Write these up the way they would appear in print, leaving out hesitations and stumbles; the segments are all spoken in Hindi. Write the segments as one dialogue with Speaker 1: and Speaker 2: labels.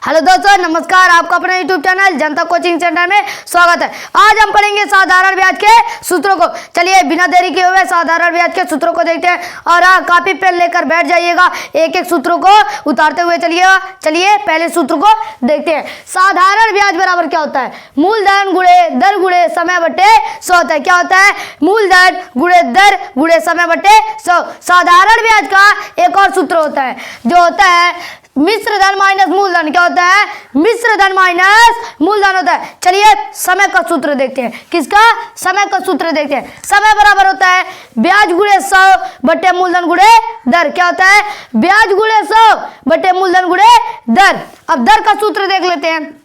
Speaker 1: हेलो दोस्तों, नमस्कार। आपका अपने यूट्यूब चैनल जनता कोचिंग सेंटर में स्वागत है। आज हम पढ़ेंगे साधारण ब्याज के सूत्रों को। चलिए बिना देरी किए हुए साधारण ब्याज के सूत्रों को देखते हैं। और हाँ, कॉपी पेन लेकर बैठ जाइएगा, एक एक सूत्रों को उतारते हुए चलिएगा। चलिए पहले सूत्र को देखते हैं। साधारण ब्याज बराबर क्या होता है? मूलधन गुणे दर गुणे समय बटे 100 होता है। क्या होता है? मूलधन गुणे दर गुणे समय बटे 100। साधारण ब्याज का एक और सूत्र होता है जो होता है मिश्र धन माइनस मूलधन। क्या होता है? मिश्र धन माइनस मूलधन होता है। चलिए समय का सूत्र देखते हैं। किसका? समय का सूत्र देखते हैं। समय बराबर होता है ब्याज गुणे 100 बटे मूलधन गुणे दर। क्या होता है? ब्याज गुणे 100 बटे मूलधन गुणे दर। अब दर का सूत्र देख लेते हैं।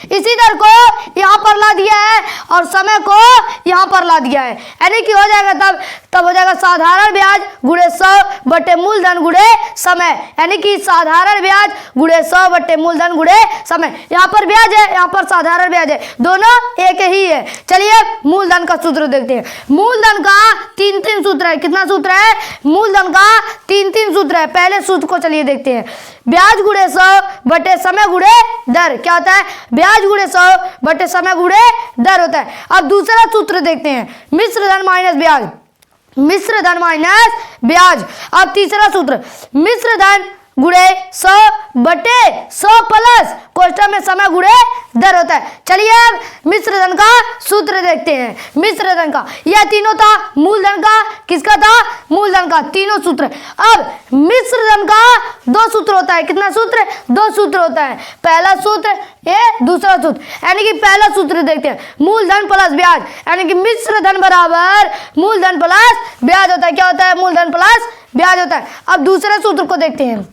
Speaker 1: इसी दर को यहाँ पर ला दिया है और समय को यहाँ पर ला दिया है, यानी कि हो जाएगा तब हो जाएगा साधारण ब्याज गुणे 100 बटे मूलधन गुणे समय, यानी कि साधारण ब्याज गुणे 100 बटे मूलधन गुणे समय। यहाँ पर ब्याज है, यहाँ पर साधारण ब्याज है, दोनों एक ही है। चलिए मूलधन का सूत्र देखते हैं। मूलधन का तीन सूत्र है। कितना सूत्र है? मूलधन का तीन सूत्र है। पहले सूत्र को चलिए देखते हैं। ब्याज गुणे 100 बटे समय गुणे दर। क्या होता है? ब्याज गुणे 100 बटे समय गुणे दर होता है। अब दूसरा सूत्र देखते हैं, मिश्र धन माइनस ब्याज। मिश्र धन माइनस ब्याज। अब तीसरा सूत्र मिश्र धन गुणे 100 बटे 100 प्लस कोष्ठक में समय गुणे दर होता है। चलिए अब मिश्र धन का सूत्र देखते हैं। मिश्र धन का यह तीनों था। मूलधन का किसका था? मूलधन का। तीनों सूत्र। अब मिश्र धन का दो सूत्र होता है। कितना सूत्र? दो सूत्र होता है। पहला सूत्र ये, दूसरा सूत्र, यानी कि पहला सूत्र देखते हैं मूलधन प्लस ब्याज, यानी कि मिश्र धन बराबर मूलधन प्लस ब्याज होता है। क्या होता है? मूलधन प्लस ब्याज होता है। अब दूसरे सूत्र को देखते हैं।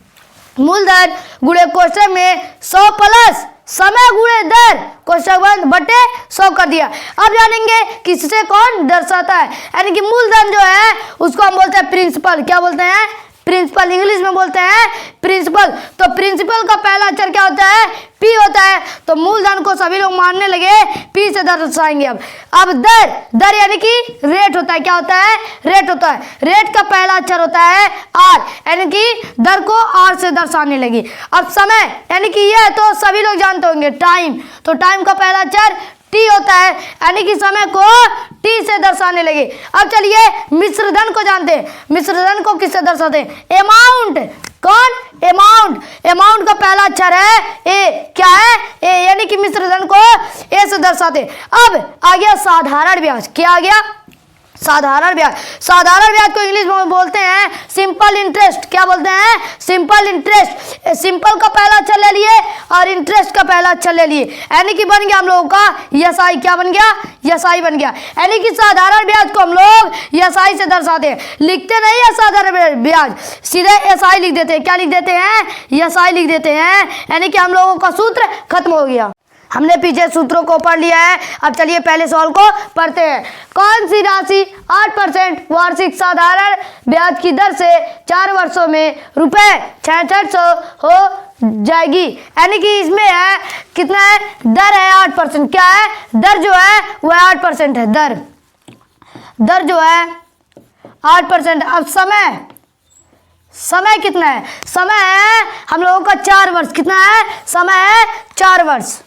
Speaker 1: मूलधन गुणे कोष्ठक में 100 प्लस समय गुणे दर कोष्ठक बंद बटे 100 कर दिया। अब जानेंगे किससे कौन दर्शाता है, यानी कि मूलधन जो है उसको हम बोलते हैं प्रिंसिपल। क्या बोलते हैं? प्रिंसिपल। इंग्लिश में बोलते हैं प्रिंसिपल। तो प्रिंसिपल का पहला अक्षर क्या होता है? पी होता है। तो मूलधन को सभी लोग मानने लगे पी से दर्शाएंगे। अब दर यानी कि रेट होता है। क्या होता है? रेट होता है। रेट का पहला अक्षर होता है आर, यानी कि दर को आर से दर्शाने लगी। अब समय यानी कि यह तो सभी लोग जानते होंगे टाइम। तो टाइम का पहला अक्षर टी होता है, यानी कि समय को टी से दर्शाने लगे। अब चलिए मिश्र धन को जानते हैं। मिश्र धन को किससे दर्शाते हैं? अमाउंट। कौन? अमाउंट। अमाउंट का पहला अक्षर है ए। क्या है? ए, यानी कि मिश्र धन को ए से दर्शाते हैं। अब आ गया साधारण ब्याज। क्या आ गया? साधारण ब्याज। साधारण ब्याज को इंग्लिश में बोलते हैं सिंपल इंटरेस्ट। क्या बोलते हैं? Simple interest. सिंपल का पहला अक्षर ले लिए और इंटरेस्ट का पहला अक्षर ले लिए, यानी कि बन गया हम लोगों का एसआई। क्या बन गया? एसआई बन गया। यानी कि साधारण ब्याज को हम लोग एसआई से दर्शाते हैं। लिखते नहीं है साधारण ब्याज, सीधे एसआई लिख देते हैं। क्या लिख देते हैं? एसआई लिख देते हैं, यानी कि हम लोगों का सूत्र खत्म हो गया। हमने पीछे सूत्रों को पढ़ लिया है। अब चलिए पहले सवाल को पढ़ते हैं। कौन सी राशि 8% वार्षिक साधारण ब्याज की दर से 4 वर्षों में रुपए 6600 हो जाएगी? यानी कि इसमें है कितना है? दर है 8%। क्या है? दर जो है वह 8% है। दर जो है 8%। अब समय कितना है? समय है हम लोगों का 4 वर्ष। कितना है? समय है 4 वर्ष।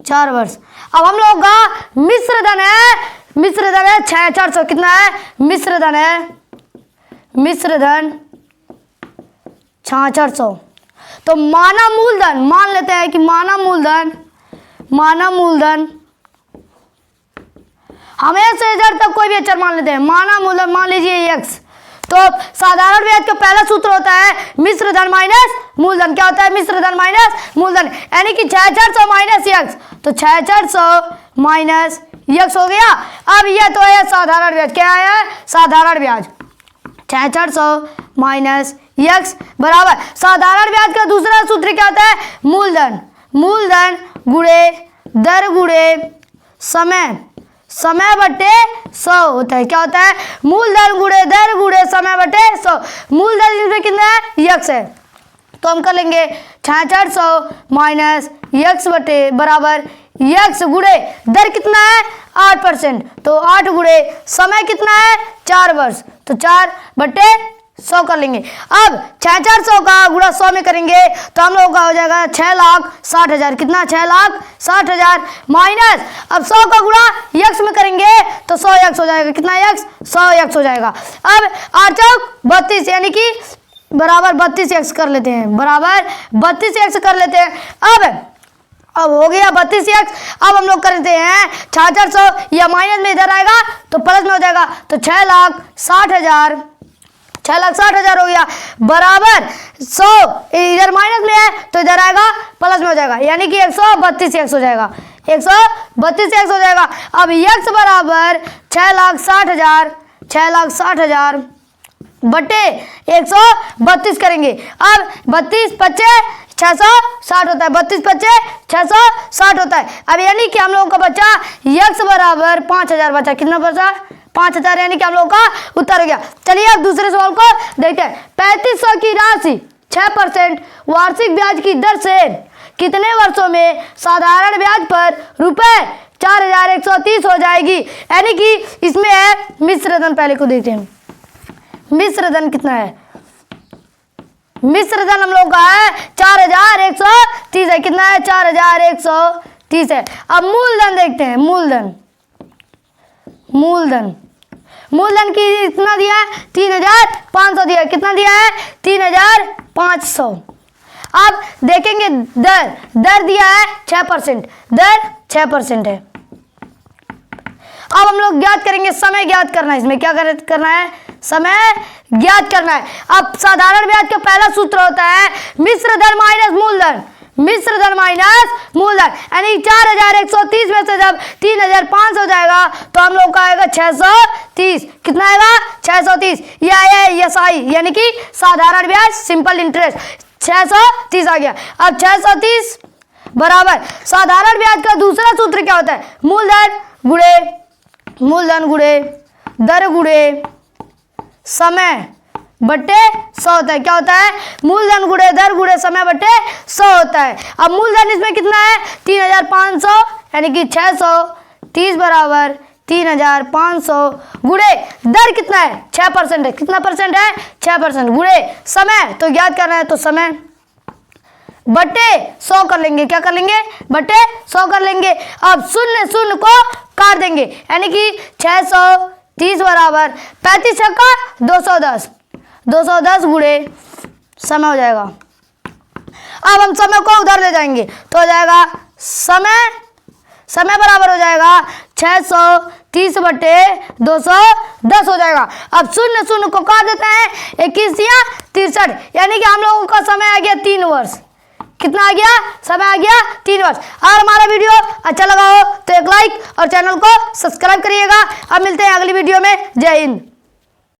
Speaker 1: 4 वर्ष। अब हम लोगों का मिश्र धन है 6400। कितना है? मिश्र धन है 6400। तो माना मूलधन, मान लेते हैं कि माना मूलधन हमें से Z तक कोई भी अक्षर मान लेते हैं। माना मूलधन मान लीजिए x। तो साधारण ब्याज का पहला सूत्र होता है मिश्र धन माइनस मूलधन। क्या होता है? मिश्र धन माइनस मूलधन, यानी कि 6400 माइनस x। तो 6400 माइनस x हो गया। अब यह तो है साधारण ब्याज। क्या है? साधारण ब्याज। 6400 माइनस x बराबर साधारण ब्याज का दूसरा सूत्र क्या होता है? मूलधन गुणे दर गुणे समय बटे 100 होता है। क्या होता है? मूलधन गुणे दर गुणे समय बटे 100। मूलधन इसमें कितना है? x है। तो हम कर लेंगे 6400 माइनस x बटे बराबर x गुणे दर कितना है? 8%। तो 8 गुणे समय कितना है? 4 वर्ष। तो 4 बटे 100 कर लेंगे। अब 6,400 का गुणा 100 में करेंगे तो हम लोगों का हो जाएगा 6,60,000। कितना? 6,60,000 माइनस, अब 100 का गुणा यक्स में करेंगे तो 100 यक्स हो जाएगा। कितना यक्स? 100 यक्स हो जाएगा। अब 8 चौक 32 यानी कि बराबर 32 यक्स कर लेते हैं, बराबर 32 यक्स कर लेते हैं। अब हो गया 32 यक्स। अब हम लोग करते हैं 6,400, या माइनस में इधर आएगा तो प्लस में हो जाएगा, तो 6,60,000 हो गया, बराबर 100 इधर माइनस में है तो इधर आएगा प्लस में हो जाएगा, यानी कि 132 यक्स हो जाएगा, 132 यक्स हो जाएगा। अब यक्स बराबर 6,60,000 बटे 132 करेंगे। अब 32 25 660 होता है, 32 25 660 होता है। अब यानी कि हम लोगों का बचा यक्स बराबर 5,000 बचा। कितना बचा? 5,000, यानी कि हम लोगों का उत्तर हो गया। चलिए अब दूसरे सवाल को देखते हैं। 3500 की राशि 6% वार्षिक ब्याज की दर से कितने वर्षों में साधारण ब्याज पर रुपए 4,130 हो जाएगी? यानी कि इसमें है मिश्र धन। पहले को देखते हैं मिश्र धन कितना है। मिश्र धन हम लोग का है 4,130 है। कितना है? 4,130 है। अब मूलधन देखते हैं। मूलधन की इतना दिया है 3,500 दिया है। कितना दिया है? 3,500। अब देखेंगे दर दिया है 6%, दर 6% है। अब हम लोग ज्ञात करेंगे, समय ज्ञात करना है। इसमें क्या करना है? समय ज्ञात करना है। अब साधारण ब्याज का पहला सूत्र होता है मिश्र धन माइनस मूलधन, मिश्र धन माइनस मूलधन, यानी 4,130 में से जब 3,500 हो जाएगा तो हम लोग का आएगा 630। कितना आएगा? 630। यह है एसआई यानी कि साधारण ब्याज, सिंपल इंटरेस्ट, 630 आ गया। अब 630 बराबर साधारण ब्याज का दूसरा सूत्र क्या होता है? मूलधन गुणे दर गुणे समय बटे 100 होता है। क्या होता है? मूलधन गुणे दर गुणे समय बटे 100 होता है। अब मूलधन इसमें कितना है? 3,500, यानी कि 630 बराबर 3,500 गुणे दर कितना है? 6% है। कितना परसेंट है? 6%। गुणे समय तो ज्ञात करना है, तो समय बटे 100 कर लेंगे। क्या कर लेंगे? बटे 100 कर लेंगे। अब शून्य को काट देंगे, यानी कि 630 बराबर 35 का 210 गुणे समय हो जाएगा। अब हम समय को उधर ले जाएंगे तो हो जाएगा समय बराबर हो जाएगा 630 बटे 210 हो जाएगा। अब शून्य को काट देते हैं, 21 या 63, यानी कि हम लोगों का समय आ गया 3 वर्ष। कितना आ गया? समय आ गया 3 वर्ष। अगर हमारा वीडियो अच्छा लगा हो तो एक लाइक और चैनल को सब्सक्राइब करिएगा। अब मिलते हैं अगली वीडियो में। जय हिंद।